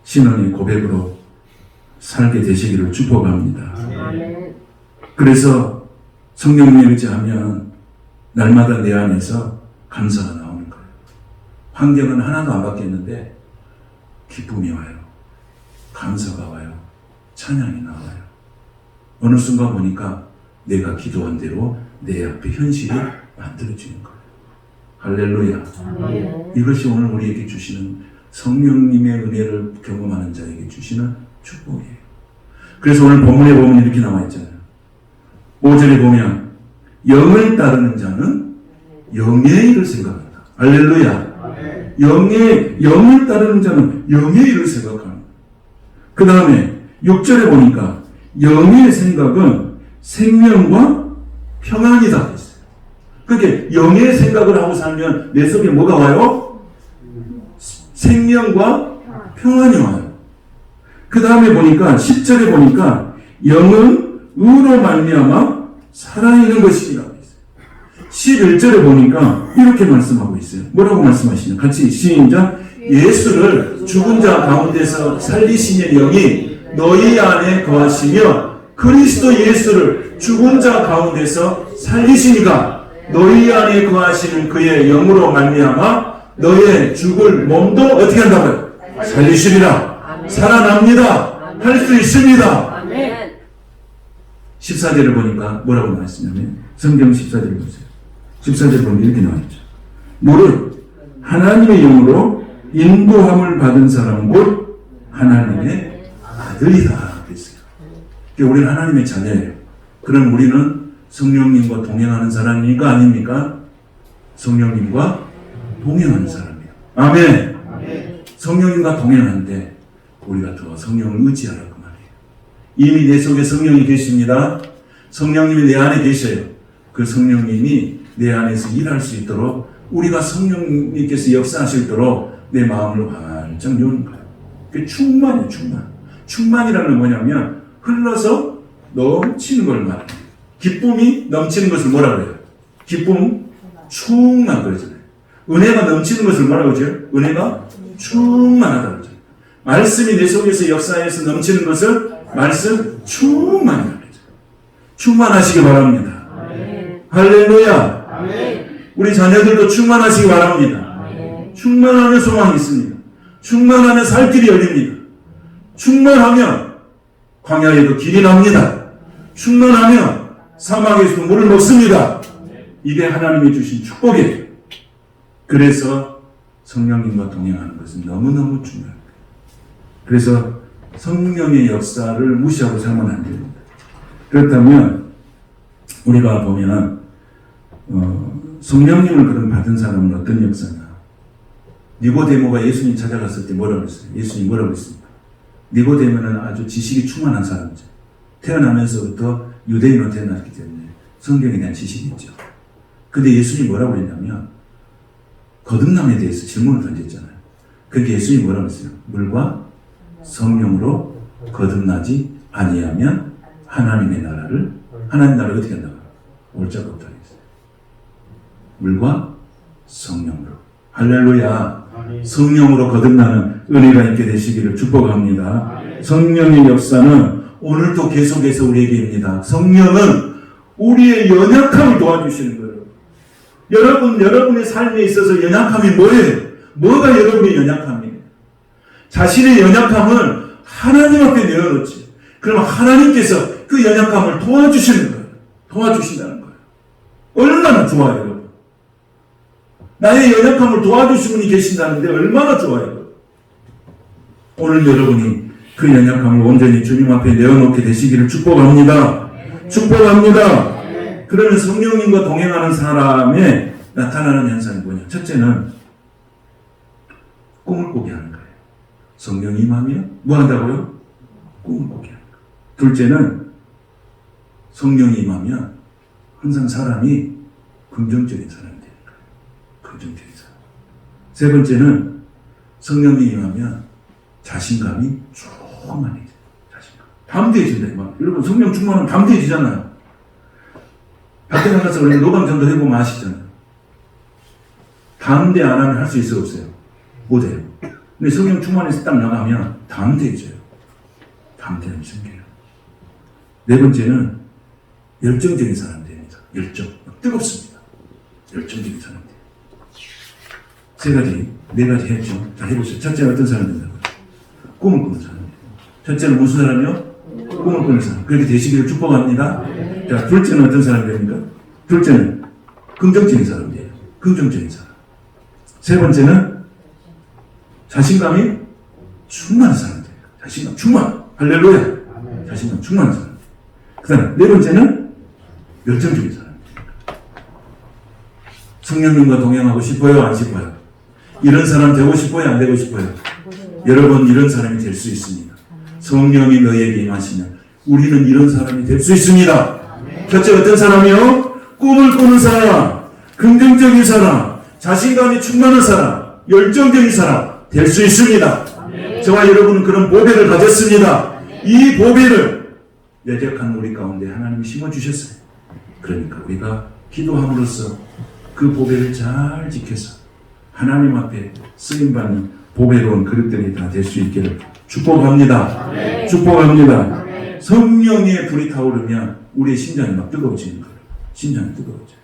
신앙의 고백으로 살게 되시기를 축복합니다. 그래서 성령님에 의지하면 날마다 내 안에서 감사가 나오는 거예요. 환경은 하나도 안 바뀌었는데 기쁨이 와요. 감사가 와요. 찬양이 나와요. 어느 순간 보니까 내가 기도한 대로 내 앞에 현실이 만들어지는 거예요. 할렐루야. 이것이 오늘 우리에게 주시는 성령님의 은혜를 경험하는 자에게 주시는 축복이에요. 그래서 오늘 본문에 보면 이렇게 나와 있잖아요. 5절에 보면 영을 따르는 자는 영의 일을 생각한다. 할렐루야. 영을 따르는 자는 영의 일을 생각합니다. 그 다음에 6절에 보니까 영의 생각은 생명과 평안이다 했어요. 그렇게 영의 생각을 하고 살면 내 속에 뭐가 와요? 생명과 평안이 와요. 그 다음에 보니까 10절에 보니까 영은 의로 말미암아 살아있는 것이라고 했어요. 11절에 보니까 이렇게 말씀하고 있어요. 뭐라고 말씀하시냐? 같이 시작. 예수를 죽은 자 가운데서 살리시는 영이 너희 안에 거하시며 그리스도 예수를 죽은 자 가운데서 살리시니가 너희 안에 거하시는 그의 영으로 말미암아 너의 죽을 몸도 어떻게 한다고요? 살리시리라. 살아납니다. 할 수 있습니다. 14절을 보니까 뭐라고 나왔냐면 성경 14절을 보세요. 14절 보면 이렇게 나와있죠. 무릇 하나님의 영으로 인도함을 받은 사람은 곧 하나님의 아들이다 그랬어요. 우리는 하나님의 자녀예요. 그럼 우리는 성령님과 동행하는 사람입니까? 아닙니까? 성령님과 동행하는 사람이에요. 아멘. 성령님과 동행하는데 우리가 더 성령을 의지하라 그 말이에요. 이미 내 속에 성령이 계십니다. 성령님이 내 안에 계셔요. 그 성령님이 내 안에서 일할 수 있도록 우리가 성령님께서 역사하시도록 내 마음을 활짝 여는 거예요. 그게 충만이에요. 충만이라는 건 뭐냐면 흘러서 넘치는 걸 말해요. 기쁨이 넘치는 것을 뭐라 그래요? 기쁨 충만 그러잖아요. 은혜가 넘치는 것을 뭐라고 그러죠? 은혜가 충만하다 그러죠. 말씀이 내 속에서 역사해서 넘치는 것을 말씀 충만히 충만하시기 바랍니다. 할렐루야. 우리 자녀들도 충만하시기 바랍니다. 충만하면 소망이 있습니다. 충만하면 살 길이 열립니다. 충만하면 광야에도 길이 납니다. 충만하면 사막에서도 물을 먹습니다. 이게 하나님이 주신 축복이에요. 그래서 성령님과 동행하는 것은 너무너무 중요합니다. 그래서 성령의 역사를 무시하고 살면 안 됩니다. 그렇다면 우리가 보면 성령님을 그런 받은 사람은 어떤 역사냐? 니고데모가 예수님 찾아갔을 때 뭐라고 했어요? 예수님 뭐라고 했습니까? 니고데모는 아주 지식이 충만한 사람이죠. 태어나면서부터 유대인으로 태어났기 때문에 성경에 대한 지식이 있죠. 근데 예수님이 뭐라고 했냐면 거듭남에 대해서 질문을 던졌잖아요. 그러니까 예수님이 뭐라고 했어요? 물과 성령으로 거듭나지 아니하면 하나님 나라를 어떻게 한다고? 올 자가 없다 했어요. 물과 성령으로. 할렐루야. 성령으로 거듭나는 은혜가 있게 되시기를 축복합니다. 성령의 역사는 오늘도 계속해서 우리에게입니다. 성령은 우리의 연약함을 도와주시는 거예요. 여러분의 삶에 있어서 연약함이 뭐예요? 뭐가 여러분의 연약함이에요? 자신의 연약함을 하나님 앞에 내어놓지. 그러면 하나님께서 그 연약함을 도와주시는 거예요. 도와주신다는 거예요. 얼마나 좋아요, 여러분. 나의 연약함을 도와주신 분이 계신다는데 얼마나 좋아요. 오늘 여러분이 그 연약함을 온전히 주님 앞에 내어놓게 되시기를 축복합니다. 축복합니다. 그러면 성령님과 동행하는 사람의 나타나는 현상이 뭐냐? 첫째는 꿈을 꾸게 하는 거예요. 성령이 임하면 뭐 한다고요? 꿈을 꾸게 하는 거예요. 둘째는 성령이 임하면 항상 사람이 긍정적인 사람이 되는 거예요. 긍정적인 사람. 세 번째는 성령이 임하면 자신감이 충만해져요. 자신감. 담대해진다. 여러분 성령 충만하면 담대해지잖아요. 밖에 나가서 우리 노방전도 해보면 아시잖아요. 담대 안 하면 할 수 있어요, 없어요? 못해요. 근데 성령 충만해서 딱 나가면 담대해져요. 담대함이 생겨요. 네 번째는 열정적인 사람 됩니다. 열정. 뜨겁습니다. 열정적인 사람 돼요. 세 가지, 네 가지 했죠. 자, 해보세요. 첫째는 어떤 사람 된다고요? 꿈을 꾸는 사람. 첫째는 무슨 사람이요? 꿈을 꾸는 사람. 그렇게 되시기를 축복합니다. 자, 둘째는 어떤 사람이 됩니까? 둘째는 긍정적인 사람이에요. 긍정적인 사람. 세 번째는 자신감이 충만한 사람이에요. 자신감 충만. 할렐루야. 자신감 충만한 사람. 그 다음 네 번째는 열정적인 사람. 성령님과 동행하고 싶어요? 안 싶어요? 이런 사람 되고 싶어요? 안 되고 싶어요? 여러분 이런 사람이 될 수 있습니다. 성령이 너희에게 임하시면 우리는 이런 사람이 될 수 있습니다. 첫째 어떤 사람이요? 꿈을 꾸는 사람, 긍정적인 사람, 자신감이 충만한 사람, 열정적인 사람 될 수 있습니다. 저와 여러분은 그런 보배를 가졌습니다. 이 보배를 여적한 우리 가운데 하나님이 심어주셨어요. 그러니까 우리가 기도함으로써 그 보배를 잘 지켜서 하나님 앞에 쓰임받는 보배로운 그릇들이 다 될 수 있기를 축복합니다. 축복합니다. 성령의 불이 타오르면 우리의 심장이 막 뜨거워지는 거예요. 심장이 뜨거워져요.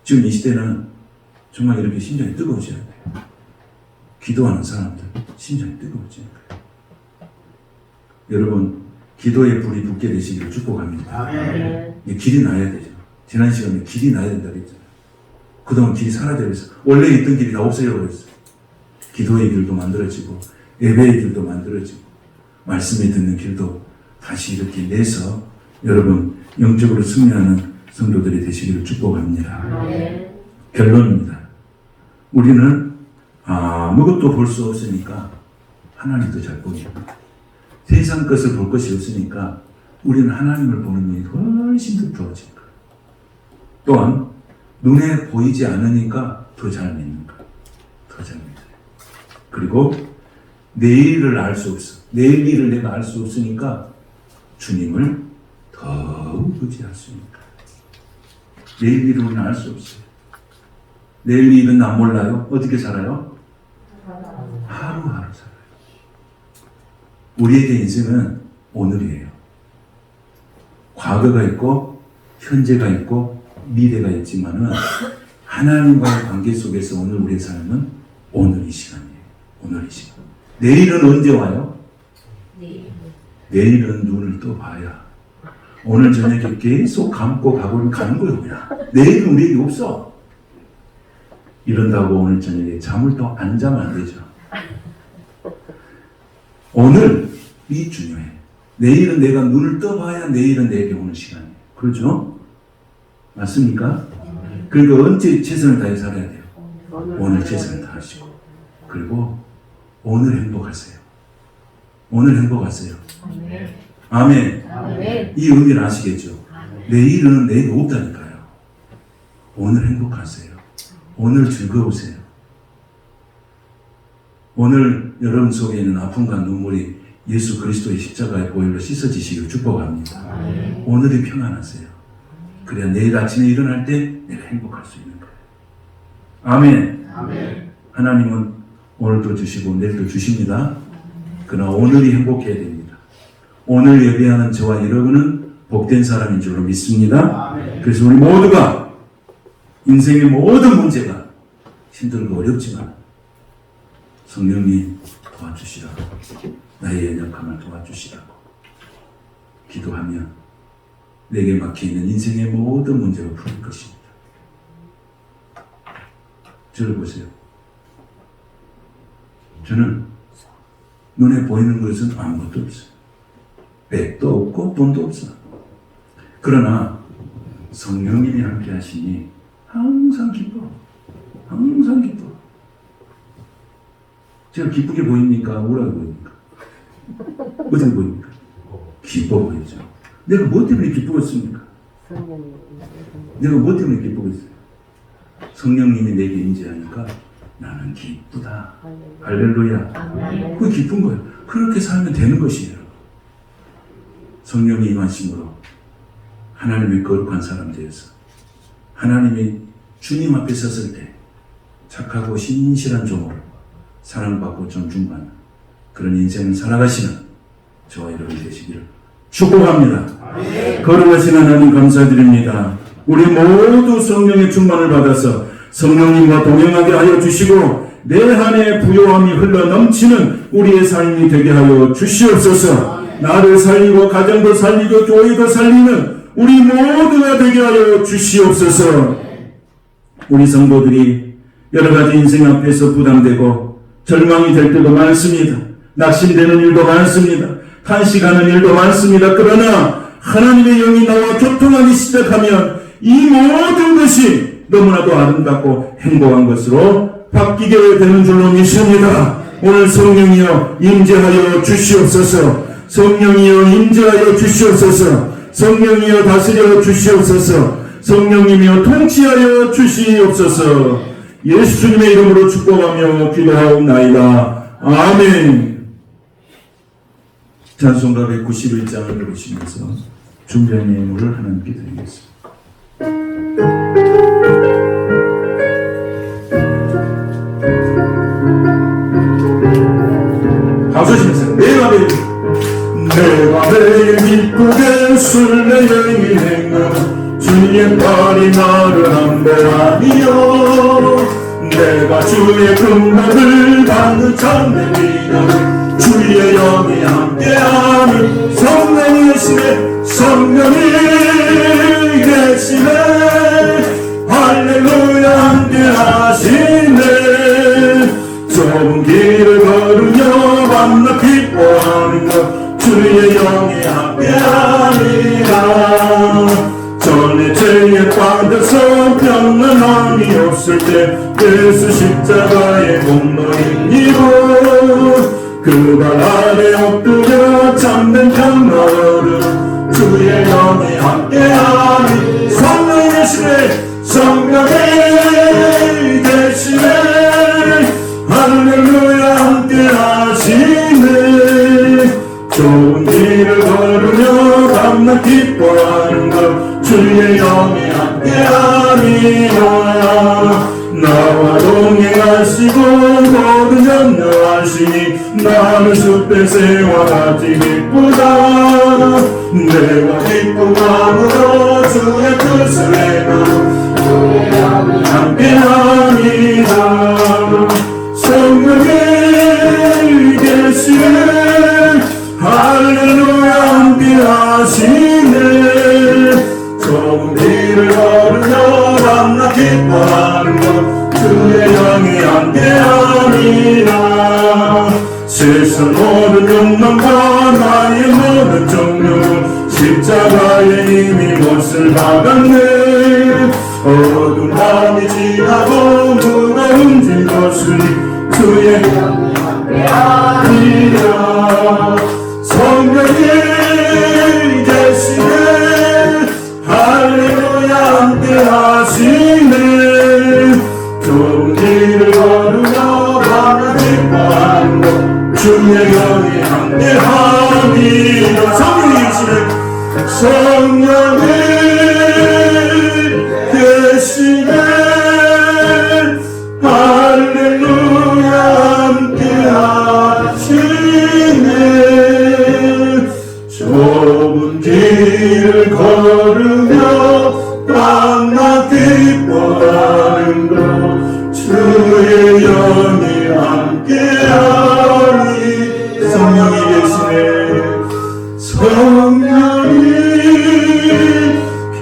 지금 이 시대는 정말 이렇게 심장이 뜨거워져야 돼요. 기도하는 사람들 심장이 뜨거워지는 거예요. 여러분 기도의 불이 붙게 되시기를 축복합니다. 길이 나야 되죠. 지난 시간에 길이 나야 된다고 했잖아요. 그동안 길이 사라져버렸어요. 원래 있던 길이 다 없어져버렸어요. 기도의 길도 만들어지고 예배의 길도 만들어지고 말씀에 듣는 길도 다시 이렇게 내서 여러분 영적으로 승리하는 성도들이 되시기를 축복합니다. 결론입니다. 우리는 아무것도 볼 수 없으니까 하나님도 잘 보이고 세상 것을 볼 것이 없으니까 우리는 하나님을 보는 눈이 훨씬 더 좋아질 거예요. 또한 눈에 보이지 않으니까 더 잘 믿는 거예요. 더 잘 믿어요. 그리고 내일을 알 수 없어. 내일 일을 내가 알 수 없으니까 주님을 더욱 의지할 수 있는 거예요. 내일 일을 우리는 알 수 없어요. 내일 일은 난 몰라요. 어떻게 살아요? 하루하루 살아요. 우리에게 인생은 오늘이에요. 과거가 있고 현재가 있고 미래가 있지만은 하나님과의 관계 속에서 오늘 우리의 삶은 오늘 이 시간이에요. 오늘 이 시간. 내일은 언제 와요? 내일은 눈을 떠봐야 오늘 저녁에 계속 감고 가는 거예요. 그냥. 내일은 우리에게 없어. 이런다고 오늘 저녁에 잠을 또 안 자면 안 되죠. 오늘이 중요해. 내일은 내가 눈을 떠봐야 내일은 내게 오는 시간이에요. 그렇죠? 맞습니까? 그러니까 언제 최선을 다해 살아야 돼요? 오늘 최선을 다하시고. 그리고 오늘 행복하세요. 오늘 행복하세요. 아멘. 아멘. 이 의미를 아시겠죠? 내일은 내가 없다니까요. 오늘 행복하세요. 오늘 즐거우세요. 오늘 여러분 속에 있는 아픔과 눈물이 예수 그리스도의 십자가의 보혈로 씻어지시길 축복합니다. 아멘. 오늘이 평안하세요. 그래야 내일 아침에 일어날 때 내가 행복할 수 있는 거예요. 아멘. 아멘. 하나님은 오늘도 주시고 내일도 주십니다. 그러나 오늘이 행복해야 됩니다. 오늘 예배하는 저와 여러분은 복된 사람인 줄로 믿습니다. 아멘. 그래서 우리 모두가 인생의 모든 문제가 힘들고 어렵지만 성령님 도와주시라고, 나의 연약함을 도와주시라고 기도하면 내게 막혀있는 인생의 모든 문제가 풀릴 것입니다. 저를 보세요. 저는 눈에 보이는 것은 아무것도 없어요. 백도 없고 돈도 없어. 그러나 성령님이 함께 하시니 항상 기뻐. 항상 기뻐. 제가 기쁘게 보입니까? 우울하게 보입니까? 어떻게 보입니까? 기뻐 보이죠. 내가 뭐 때문에 기쁘겠습니까? 내가 뭐 때문에 기쁘겠어요? 성령님이 내게 임재하니까 나는 기쁘다. 할렐루야. 그게 기쁜 거예요. 그렇게 살면 되는 것이에요. 성령이 임하심으로 하나님의 거룩한 사람 되어서 하나님이 주님 앞에 섰을 때 착하고 신실한 종으로 사랑받고 존중받는 그런 인생을 살아가시는 저와 여러분 되시기를 축복합니다. 거룩하신 하나님 감사드립니다. 우리 모두 성령의 충만을 받아서 성령님과 동행하게 하여 주시고 내 안에 부요함이 흘러 넘치는 우리의 삶이 되게 하여 주시옵소서. 나를 살리고 가정도 살리고 교회도 살리는 우리 모두가 되게 하여 주시옵소서. 우리 성도들이 여러 가지 인생 앞에서 부담되고 절망이 될 때도 많습니다. 낙심되는 일도 많습니다. 탄식하는 일도 많습니다. 그러나 하나님의 영이 나와 교통하기 시작하면 이 모든 것이 너무나도 아름답고 행복한 것으로 바뀌게 되는 줄로 믿습니다. 오늘 성령이여 임재하여 주시옵소서. 성령이여 임재하여 주시옵소서. 성령이여 다스려 주시옵소서. 성령님이여 통치하여 주시옵소서. 예수님의 이름으로 축복하며 기도하옵나이다. 아멘. 찬송가 191장을 부르시면서 준비한 예물을 하나님께 드리겠습니다. 박수 치면서 내가 매일 기쁘게 순례여행을 행하는 주의 팔이 나를 함께하니요. 내가 주의 금방을 받는 참된 믿음 주의 영이 함께하니 성령이 계시네. 성령이 계시네. 할렐루야 함께하시네. 좁은 길을 걸으며 만나 기뻐하는 것 주의 영이 함께하니라. 전에 죄에 빠져서 평안함이 없을 때 예수 십자가의 공로이니로 그발 아래 엎드려 참된 평화를 주의 영이 함께하니 성령이 계시네. 성령이 계시네. 할렐루야 함께하시네. 좋은 길을 걸으며 밤낮 기뻐하는 것 주의 영이 함께하니라. 나와 동행하시고 모든 염려하시니 나는 숲의 새와 같이 기쁘다. 내가 기쁨함으로 주의 뜻을 행하고 주의 영이 함께하리라. 성령이 계시네 할렐루야 함께하시네. 좁은 길을 걸으며 밤낮 기뻐하는 것 주의 영이 함께하리라. 세상 모든 욕망과 나의 모든 정욕은 십자가의 힘이 못을 박았네. 어두운 밤이 지나고 무거운 짐 벗으니 주의 영이 함께하리라. 성령이 계시네 할렐루야 함께하시네. 좁은 길을 걸으며 밤낮 기뻐하는 것 주의 영이 함께하리라. 성령이 계시네 성령이 계시네 할렐루야 함께하시네. 좁은 길을 걸으며 밤낮 기뻐하는 것 주의 영이 함께하리. 성령이 계시네 성령이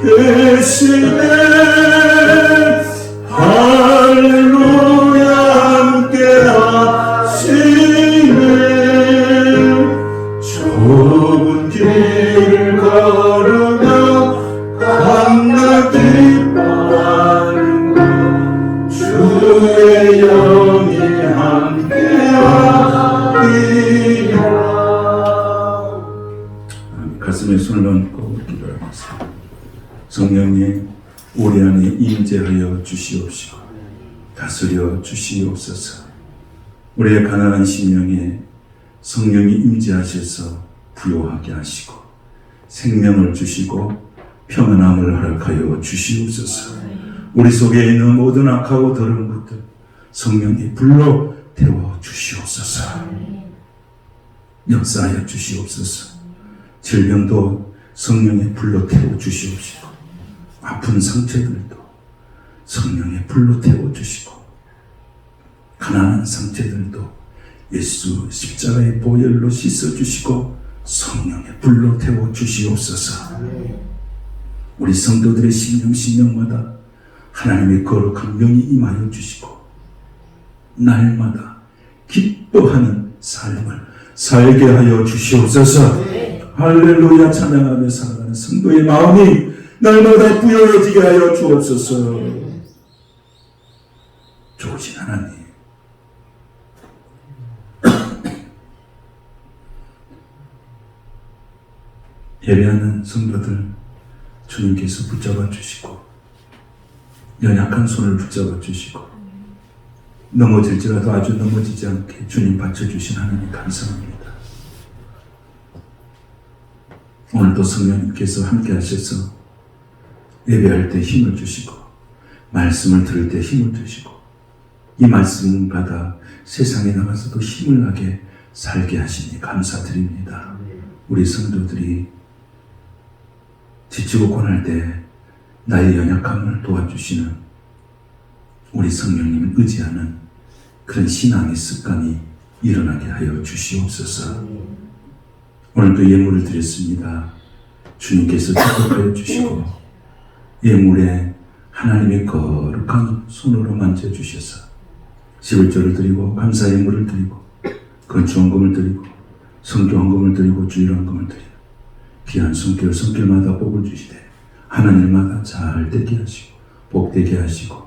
계시네 할렐루야 함께하시네. 좁은 길을 걸으며 밤낮 기뻐하는 것 주의 영이 함께하리라. 가슴에 손을 얹고 기도하겠습니다. 성령님 우리 안에 임재하여 주시옵시고 다스려 주시옵소서. 우리의 가난한 심령에 성령이 임재하셔서 부요하게 하시고 생명을 주시고 평안함을 허락하여 주시옵소서. 우리 속에 있는 모든 악하고 더러운 것들 성령이 불로 태워 주시옵소서. 역사하여 주시옵소서. 질병도 성령의 불로 태워 주시옵시고 아픈 상처들도 성령의 불로 태워 주시고 가난한 상처들도 예수 십자가의 보혈로 씻어 주시고 성령의 불로 태워 주시옵소서. 우리 성도들의 심령마다 하나님의 거룩한 명이 임하여 주시고 날마다 기뻐하는 삶을 살게 하여 주시옵소서. 할렐루야 찬양하며 살아가는 성도의 마음이 날마다 부여해지게 하여 주옵소서. 좋으신 하나님, 예배하는 성도들 주님께서 붙잡아 주시고 연약한 손을 붙잡아 주시고 넘어질지라도 아주 넘어지지 않게 주님 받쳐주신 하나님 감사합니다. 오늘도 성령님께서 함께 하셔서 예배할 때 힘을 주시고 말씀을 들을 때 힘을 주시고 이 말씀 받아 세상에 나가서도 힘을 나게 살게 하시니 감사드립니다. 우리 성도들이 지치고 고날 때 나의 연약함을 도와주시는 우리 성령님을 의지하는 그런 신앙의 습관이 일어나게 하여 주시옵소서. 오늘도 예물을 드렸습니다. 주님께서 축복하여 주시고 예물에 하나님의 거룩한 손으로 만져주셔서 11조를 드리고 감사 예물을 드리고 건축헌금을 드리고 성교헌금을 드리고 주일헌금을 드리고 귀한 손길마다 복을 주시되 하나님마다 잘 되게 하시고 복되게 하시고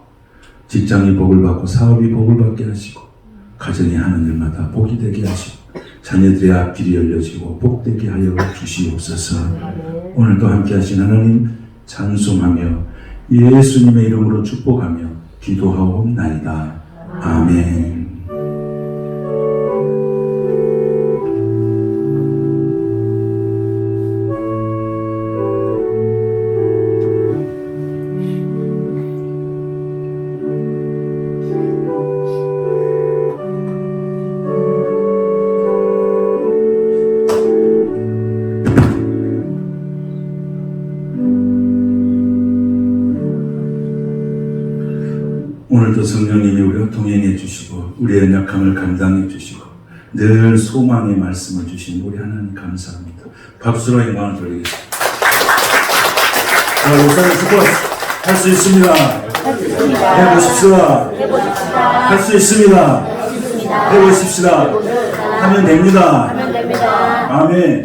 직장이 복을 받고 사업이 복을 받게 하시고 가정이 하나님마다 복이 되게 하시고 자녀들의 앞길이 열려지고 복되게 하여 주시옵소서. 오늘도 함께 하신 하나님 찬송하며 예수님의 이름으로 축복하며 기도하옵나이다. 아멘. 오늘도 성령님이 우리와 동행해 주시고 우리의 약함을 감당해 주시고 늘 소망의 말씀을 주신 우리 하나님 감사합니다. 박수로 영광을 돌리겠습니다. 자, 목사님 수고하셨습니다. 할 수 있습니다. 해보십시다. 할 수 있습니다. 해보십시다. 하면 됩니다. 아멘.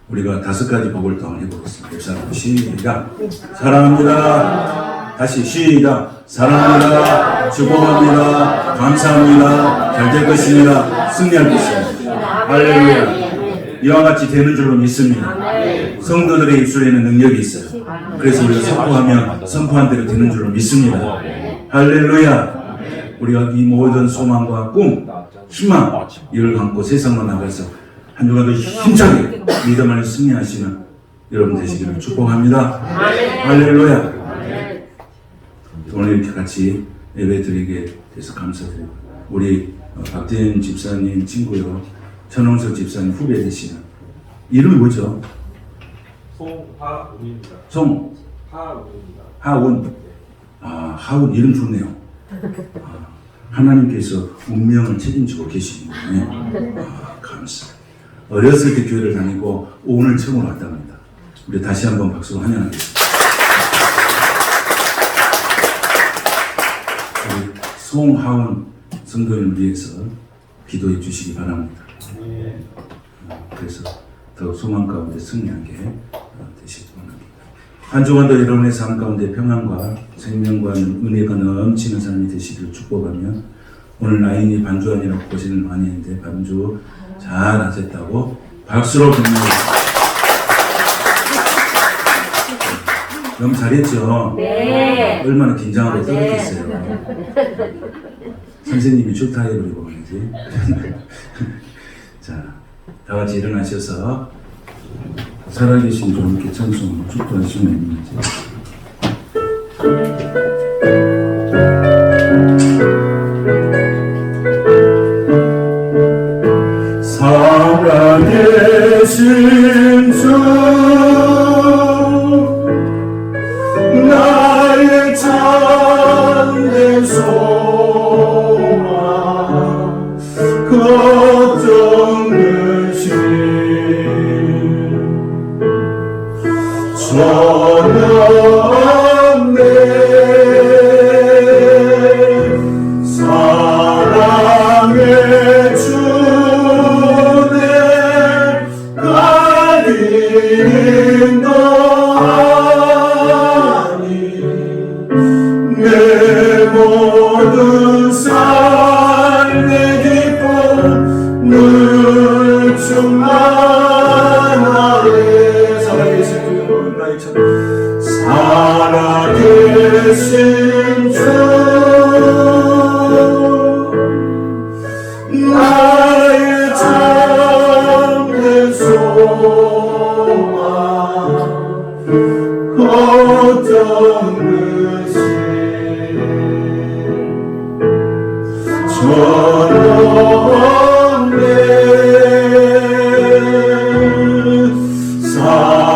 우리가 5가지 복을 더 해보겠습니다. 시작. 사랑합니다. 다시 시작. 사랑합니다. 축복합니다. 감사합니다. 잘 될 것입니다. 승리할 것입니다. 할렐루야. 이와 같이 되는 줄로 믿습니다. 성도들의 입술에는 능력이 있어요. 그래서 우리가 선포하면 선포한 대로 되는 줄로 믿습니다. 할렐루야. 우리가 이 모든 소망과 꿈, 희망 이를 갖고 세상으로 나가서 한 주간도 힘차게 믿음 안에 승리하시는 여러분 되시기를 축복합니다. 할렐루야. 오늘 이렇게 같이 예배 드리게 돼서 감사드리고 우리 박대현 집사님 친구요 전홍석 집사님 후배 되시는 이름이 뭐죠? 송하운입니다. 하운입니다. 하운. 아, 하운 이름 좋네요. 하나님께서 운명을 책임지고 계시는군요. 감사합니다. 어렸을 때 교회를 다니고 오늘 처음으로 왔답니다. 우리 다시 한번 박수로 환영하겠습니다. 우리 송하운 성도님을 위해서 기도해 주시기 바랍니다. 그래서 더 소망 가운데 승리하게 되시기 바랍니다. 한 주간도 여러분의 삶 가운데 평안과 생명과 은혜가 넘치는 삶이 되시기를 축복하며 오늘 나인이 반주하느라고 고생을 많이 했는데 반주 잘 하셨다고 박수로 격려합니다. 너무 잘했죠? 네. 얼마나 긴장하고 떨었겠어요. 선생님이 좋다 해버리고 말이지. 자, 다 같이 일어나셔서 살아계신 주님께 찬송으로 축도하시면 됩니다. 살아계신 주 나의 참된 소망 걱정 대신 전함 내 사랑의 주내 가긴 너하니 내 모든 삶의 기쁨 늘 충만하네. 살아계신 주 나의 참 살아계신 주 나의 참된 소망 걱정 대신 전함 내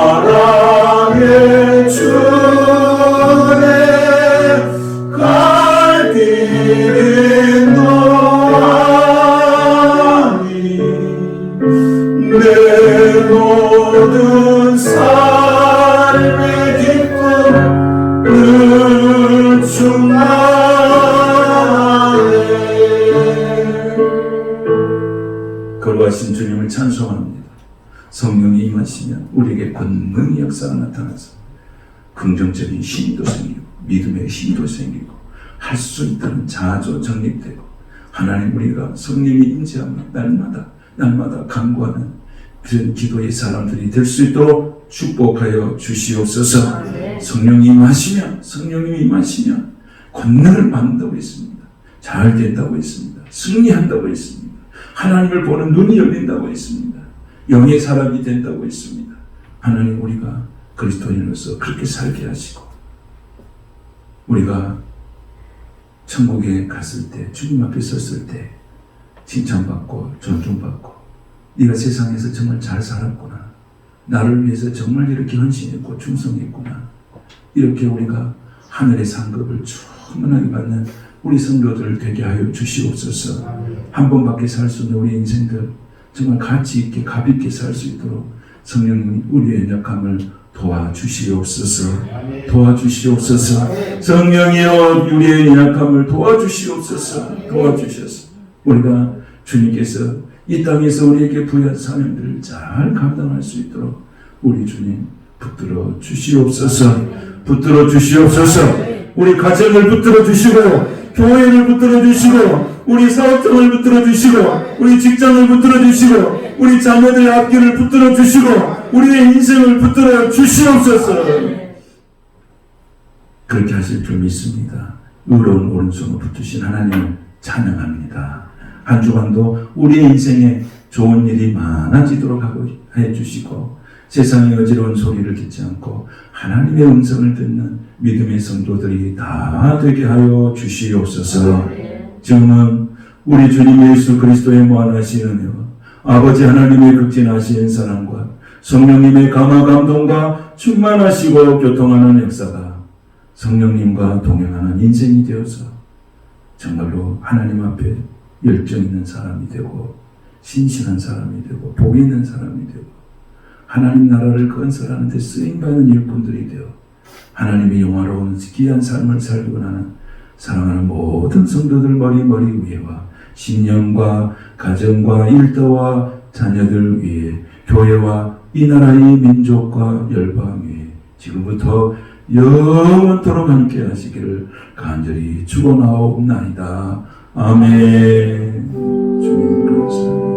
사랑의 주내 갈 길이 너하니 내 모든 삶의 기쁨 늘 충만하네. 거룩하신 주님을 찬송합니다. 성령이 임하시면 우리에게 권능의 역사가 나타나서 긍정적인 힘도 생기고 믿음의 힘도 생기고 할 수 있다는 자아도 정립되고 하나님 우리가 성령이 임재하면 날마다 간구하는 그런 기도의 사람들이 될 수 있도록 축복하여 주시옵소서. 성령이 임하시면 권능을 받는다고 했습니다. 잘 된다고 했습니다. 승리한다고 했습니다. 하나님을 보는 눈이 열린다고 했습니다. 영의 사람이 된다고 했습니다. 하나님 우리가 그리스도인으로서 그렇게 살게 하시고 우리가 천국에 갔을 때 주님 앞에 섰을 때 칭찬받고 존중받고 네가 세상에서 정말 잘 살았구나. 나를 위해서 정말 이렇게 헌신했고 충성했구나. 이렇게 우리가 하늘의 상급을 충분하게 받는 우리 성도들 되게 하여 주시옵소서. 한 번밖에 살 수 없는 우리 인생들 정말 가치 있게 값 있게 살 수 있도록 성령님이 우리의 연약함을 도와주시옵소서. 도와주시옵소서. 성령이여 우리의 연약함을 도와주시옵소서. 도와주셔서 우리가 주님께서 이 땅에서 우리에게 부여한 사명들을 잘 감당할 수 있도록 우리 주님 붙들어 주시옵소서. 붙들어 주시옵소서. 우리 가정을 붙들어 주시고 교회를 붙들어 주시고 우리 사업장을 붙들어 주시고 우리 직장을 붙들어 주시고 우리 자녀들의 앞길을 붙들어 주시고 우리의 인생을 붙들어 주시옵소서. 그렇게 하실 줄 믿습니다. 의로운 오른손을 붙드신 하나님을 찬양합니다. 한 주간도 우리의 인생에 좋은 일이 많아지도록 하고 해주시고 세상의 어지러운 소리를 듣지 않고 하나님의 음성을 듣는 믿음의 성도들이 다 되게 하여 주시옵소서. 증은 우리 주님 예수 그리스도의 무한하신 은혜와 아버지 하나님의 극진하신 사랑과 성령님의 감화 감동과 충만하시고 교통하는 역사가 성령님과 동행하는 인생이 되어서 정말로 하나님 앞에 열정 있는 사람이 되고 신실한 사람이 되고 복 있는 사람이 되고 하나님 나라를 건설하는 데 쓰임받는 일꾼들이 되어 하나님의 영화로운 귀한 삶을 살고 나는 사랑하는 모든 성도들 머리 위에와 신령과 가정과 일터와 자녀들 위에 교회와 이 나라의 민족과 열방 위에 지금부터 영원토록 함께 하시기를 간절히 축원하옵나이다. 아멘. 주님 감사합니다.